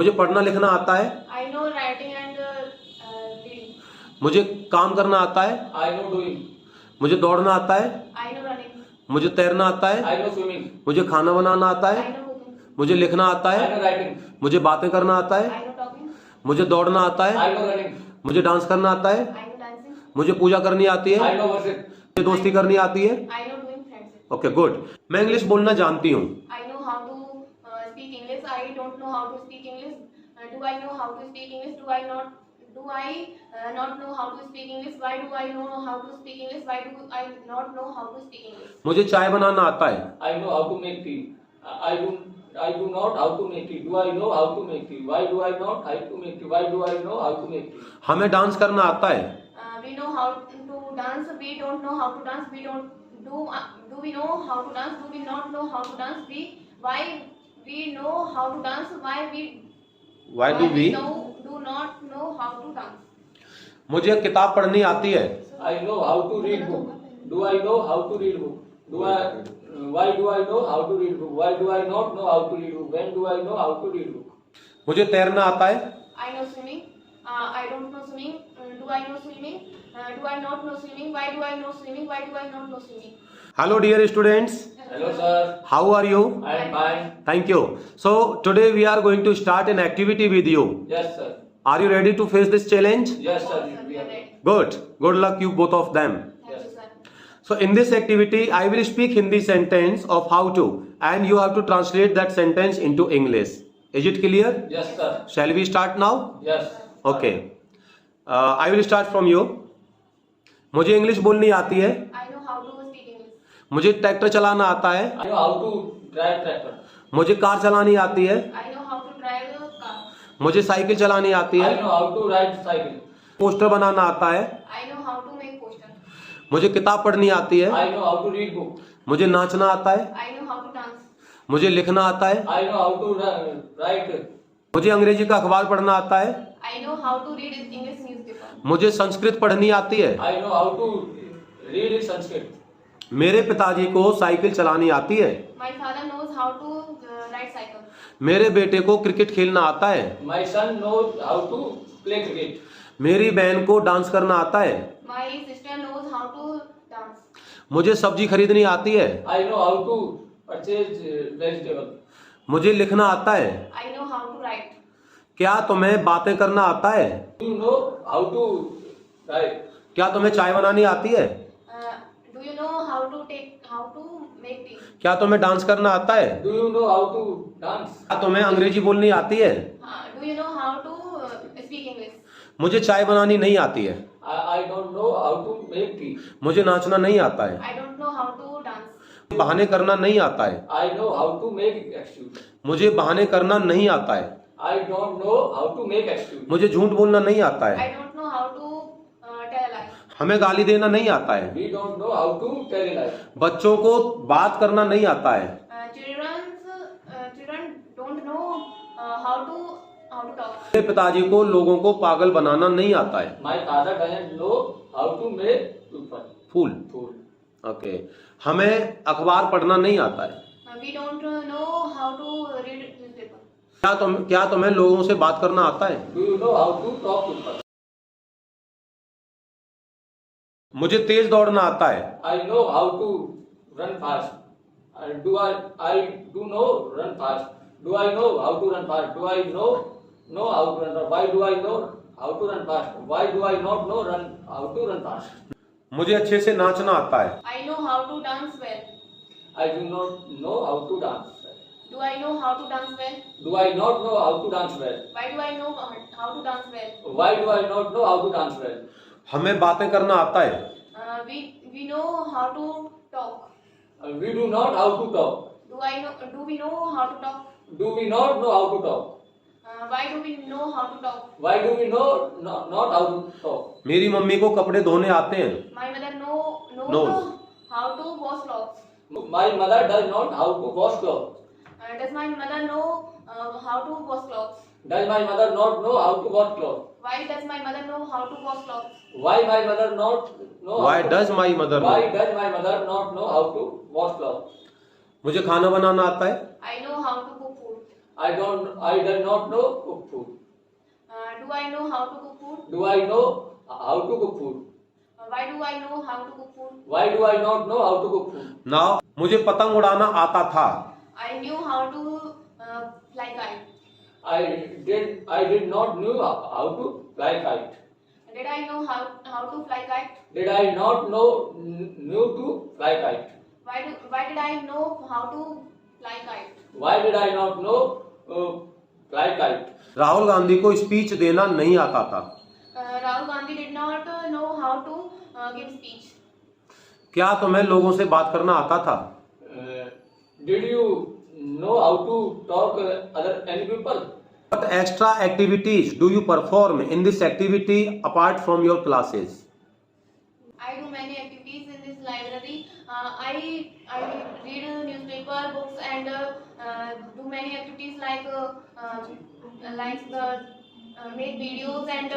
मुझे पढ़ना लिखना आता है। I know writing and reading. मुझे काम करना आता है। I know doing. मुझे दौड़ना आता है। I know running. मुझे तैरना आता है। I know swimming. मुझे खाना बनाना आता I है। know cooking. मुझे लिखना आता I है। know writing. मुझे बातें करना आता है। I know talking. मुझे दौड़ना आता है। I know running. मुझे डांस करना आता है। I know dancing. मुझे पूजा करनी आती है। I know worship. मुझे दोस्ती करनी आती है। I know doing friendship. Okay good. मैं इंग्लिश बोलना जानती हूँ। I know how to speak English. I don't know how to speak English. Do I know how to speak English? Do I not know how to speak English? Why do I know how to speak English? Why do I not know how to speak English? मुझे चाय बनाना आता है। I know how to make tea. I do not how to make tea. Do I know how to make tea? Why do I not how to make tea? Why do I know how to make tea? हमें dance करना आता है। We know how to dance. We don't know how to dance. We don't do. Do we know how to dance? Do we not know how to dance? Why we know how to dance? Why do we? Do not know how to dance? मुझे किताब पढ़नी आती है। I know how to read book. Do I know how to read book? Why do I know how to read book? Why do I not know how to read book? When do I know how to read book? मुझे तैरना आता है। I know swimming. I don't know swimming. Do I know swimming? Do I not know swimming? Why do I know swimming? Why do I not know swimming? Hello dear students. Hello sir. How are you? I am fine. Thank you. So today we are going to start an activity with you. Yes sir. Are you ready to face this challenge? Yes sir. We are ready. Good. Good luck you both of them. Thank you, sir. So in this activity I will speak Hindi sentence of how to and you have to translate that sentence into English. Is it clear? Yes sir. Shall we start now? Yes. Okay. I will start from you. मुझे English बोलनी आती है। I know how to speak English. मुझे tractor चलाना आता है। I know how to drive tractor. मुझे car चलानी आती है। I know how to drive a car. मुझे साइकिल चलानी आती I है। know how to ride cycle. Poster बनाना आता है। I know how to make poster. मुझे किताब पढ़नी आती है। I know how to read book. मुझे नाचना आता है। I know how to dance. मुझे लिखना आता है। I know how to write. मुझे अंग्रेजी का अखबार पढ़ना आता है। I know how to read English newspaper. मुझे संस्कृत पढ़नी आती है। I know how to read in Sanskrit. मेरे पिताजी को साइकिल चलानी आती है। My father knows how to ride cycle. मेरे बेटे को क्रिकेट खेलना आता है। My son knows how to play cricket. मेरी बहन को डांस करना आता है। My sister knows how to dance. मुझे सब्जी खरीदनी आती है। I know how to purchase vegetable. मुझे लिखना आता है। I know how to write. क्या तुम्हें बातें करना आता है? Do you know how to write? क्या तुम्हें चाय बनानी आती है? Do you know how to make tea? क्या तुम्हें डांस करना आता है? Do you know how to dance? क्या तुम्हें अंग्रेजी बोलनी आती है? Do you know how to speak English? मुझे चाय बनानी नहीं आती है। I don't know how to make tea. मुझे नाचना नहीं आता है। I don't know how to dance. बहाने करना नहीं आता है। I know how to make excuse. मुझे बहाने करना नहीं आता है। I don't know how to make excuse. मुझे झूठ बोलना नहीं आता I है। don't know how to tell a lie. हमें गाली देना नहीं आता है। We don't know how to tell a lie. बच्चों को बात करना नहीं आता है। Children don't know how to talk. मेरे पिताजी को लोगों को पागल बनाना नहीं आता है। My father doesn't know how to make people fool. fool. Okay. हमें अखबार पढ़ना नहीं आता है। We don't know how to read newspaper. क्या तुम्हें लोगों से बात करना आता है? Do you know how to talk to people? मुझे तेज दौड़ना आता है। I know how to run fast. I do know run fast. Do I know how to run fast? Do I know how to run fast? Why do I know how to run fast? Why do I not know how to run fast? मुझे अच्छे से नाचना आता है। I know how to dance well. I do not know how to dance well. Do I know how to dance well? Do I not know how to dance well? Why do I know how to dance well? Why do I not know how to dance well? हमें बातें करना आता है। We know how to talk. We do not how to talk. Do we know how to talk? Do we not know how to talk? Why do we know how to talk? Why do we know not how to talk? मेरी mummy को कपड़े धोने आते हैं। My mother knows Knows. how to wash clothes. My mother does not how to wash clothes. Does my mother know how to wash clothes? Does my mother not know how to wash clothes? Why does my mother know how to wash clothes? Why my mother not know? Why does my mother know? Why does my mother not know how to wash clothes? मुझे खाना बनाना आता है। I know how to cook food. I do not know cook food. Do I know how to cook food? Do I know how to cook food? Why do I know how to cook food? Why do I not know how to cook food? Now मुझे पतंग उड़ाना आता था. I knew how to fly kite. I did not knew how to fly kite. Did I know how to fly kite? Did I not knew to fly kite? Why did I know how to fly kite? Why did I not know fly kite? Rahul Gandhi को speech देना नहीं आता था. Rahul Gandhi did not know how to give speech. क्या तुम्हें लोगों से बात करना आता था? Did you know how to talk any people? What extra activities do you perform in this activity apart from your classes? I do many activities in this library. I read newspaper, books, and do many activities like make videos and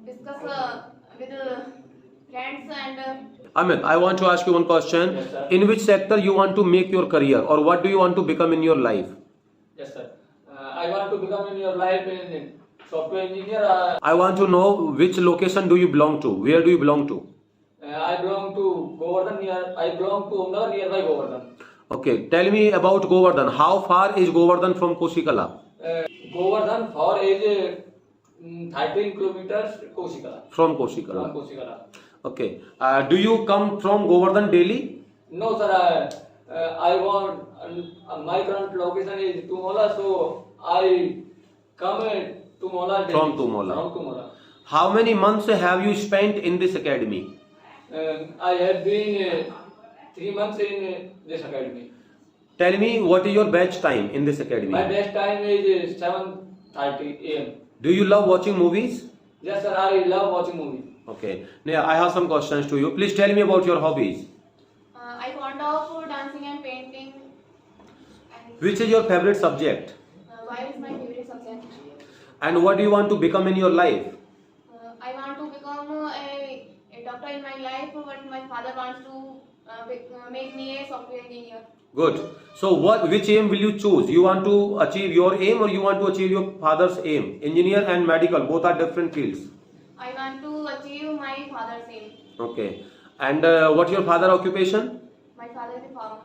discuss with friends and. Amit, I want to ask you one question. Yes, sir. In which sector you want to make your career, or what do you want to become in your life? Yes, sir. I want to become in your life in software engineer. I want to know which location do you belong to? Where do you belong to? I belong to Govardhan I belong to Umnagar nearby Govardhan. Okay, tell me about Govardhan. How far is Govardhan from Koshikala? Govardhan for is 13 kilometers Koshikala. From Koshikala. From Koshikala. Okay. Do you come from Govardhan daily? No, sir. I want my current location is Tumola, so I come to Mola daily. From Tumola. From Tumola. How many months have you spent in this academy? I have been 3 months in this academy. Tell me what is your batch time in this academy? My best time is 7:30 a.m. Do you love watching movies? Yes, sir. I love watching movies. Okay. Now I have some questions to you. Please tell me about your hobbies. I fond of dancing and painting. And Which is your favorite subject? why is my favorite subject? And what do you want to become in your life? I want to become a doctor in my life, but my father wants to make me a software engineer. Good. So which aim will you choose? You want to achieve your aim, or you want to achieve your father's aim? Engineer and medical, both are different fields. I want to achieve my father's aim. Okay. And what's your father occupation? My father is a farmer.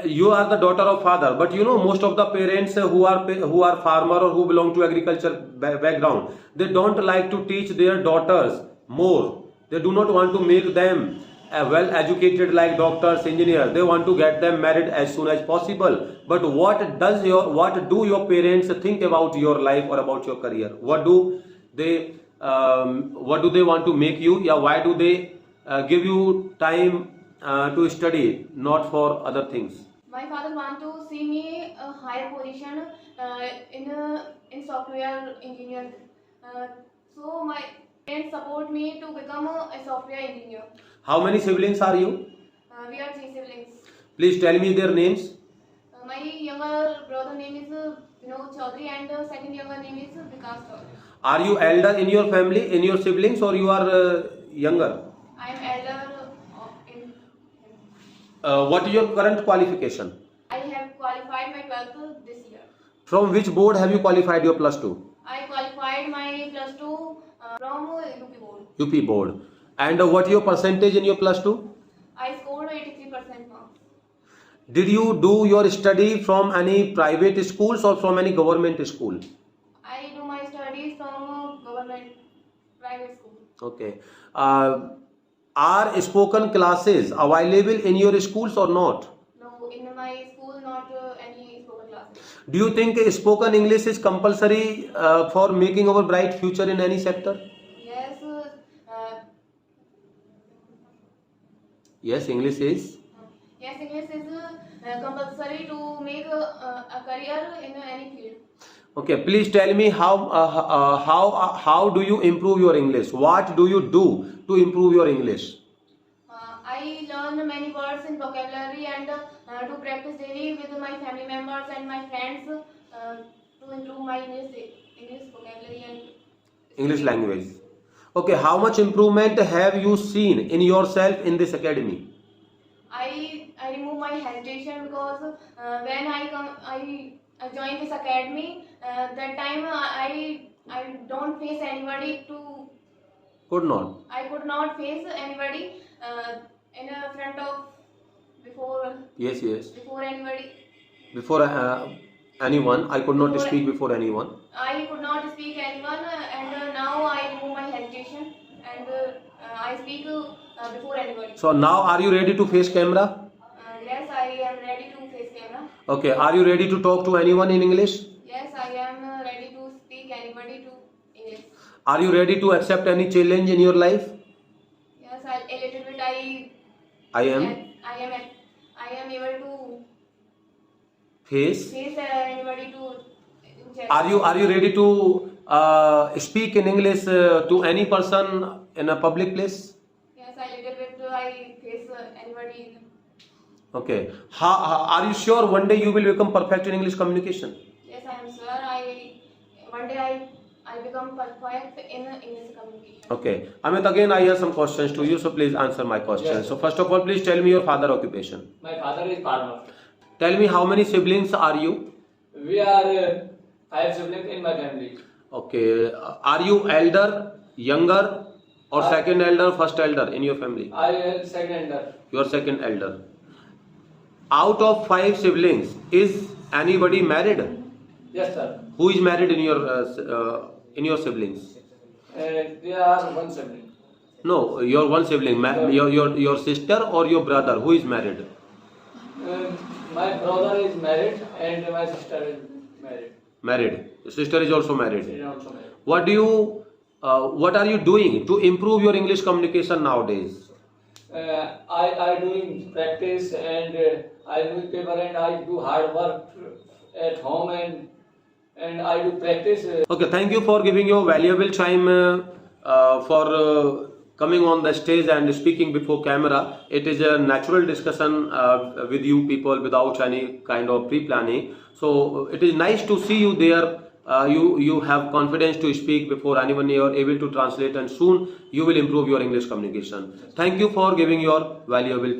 You are the daughter of father, but you know most of the parents who are farmer or who belong to agriculture background, they don't like to teach their daughters more. They do not want to make them well educated like doctors, engineers. They want to get them married as soon as possible. But what do your parents think about your life or about your career? What do they want to make you? Yeah, why do they give you time to study, not for other things? My father wants to see me a higher position in software engineer. So my parents support me to become a software engineer. How many siblings are you? We are 3 siblings. Please tell me their names. My younger brother name is Vinod Chaudhary and second younger name is Vikas Chaudhary. Are you elder in your family, in your siblings, or you are younger? I am elder in. What is your current qualification? I have qualified my 12th this year. From which board have you qualified your plus 2? I qualified my plus 2 from UP board. UP board. And what is your percentage in your plus 2? I scored 83% marks. Did you do your study from any private schools or from any government school? I do my studies from government private school. Okay. Are spoken classes available in your schools or not? No, in my school not any spoken classes. Do you think spoken English is compulsory for making our bright future in any sector? Yes. Yes, English is. Yes, English is compulsory to make a career in any field. Okay, please tell me how do you improve your English? What do you do to improve your English? I learn many words in vocabulary and do practice daily with my family members and my friends to improve my English vocabulary and English language. Okay, how much improvement have you seen in yourself in this academy? I I remove my hesitation because when I joined this academy, that time I don't face anybody to. Could not. I could not face anybody in front of before Yes, yes. before anybody. Before anyone, I could not Before- speak before anyone. I could not speak anyone, and now I remove my hesitation and I speak before anybody. So now, are you ready to face camera? Yes, I am ready to face camera. Okay. Are you ready to talk to anyone in English? Yes, I am ready to speak anybody to English. Are you ready to accept any challenge in your life? Yes, a little bit I am I am able to face. face anybody to. Are you ready to speak in English to any person in a public place? Yes, a little bit I face anybody. Okay. Are you sure one day you will become perfect in English communication? Yes, I am sure. One day I become perfect in English communication. Okay. Amit, again I have some questions to you, so please answer my questions. Yes. So first of all, please tell me your father occupation. My father is farmer. Tell me how many siblings are you? We are 5 siblings in my family. Okay. Are you elder, younger, or I- second elder, first elder in your family? I am second elder. You are second elder. Out of 5 siblings, is anybody married? Yes, sir. Who is married in your siblings? They are one sibling. No, your one sibling, your sister or your brother, who is married? My brother is married and my sister is married. Married. Your sister is also married. She is also married. What are you doing to improve your English communication nowadays? I doing practice and I newspaper and I do hard work at home and I do practice. Okay, thank you for giving your valuable time for coming on the stage and speaking before camera. It is a natural discussion with you people without any kind of pre-planning. So it is nice to see you there. You have confidence to speak before anyone. You are able to translate, and soon you will improve your English communication. Thank you for giving your valuable time.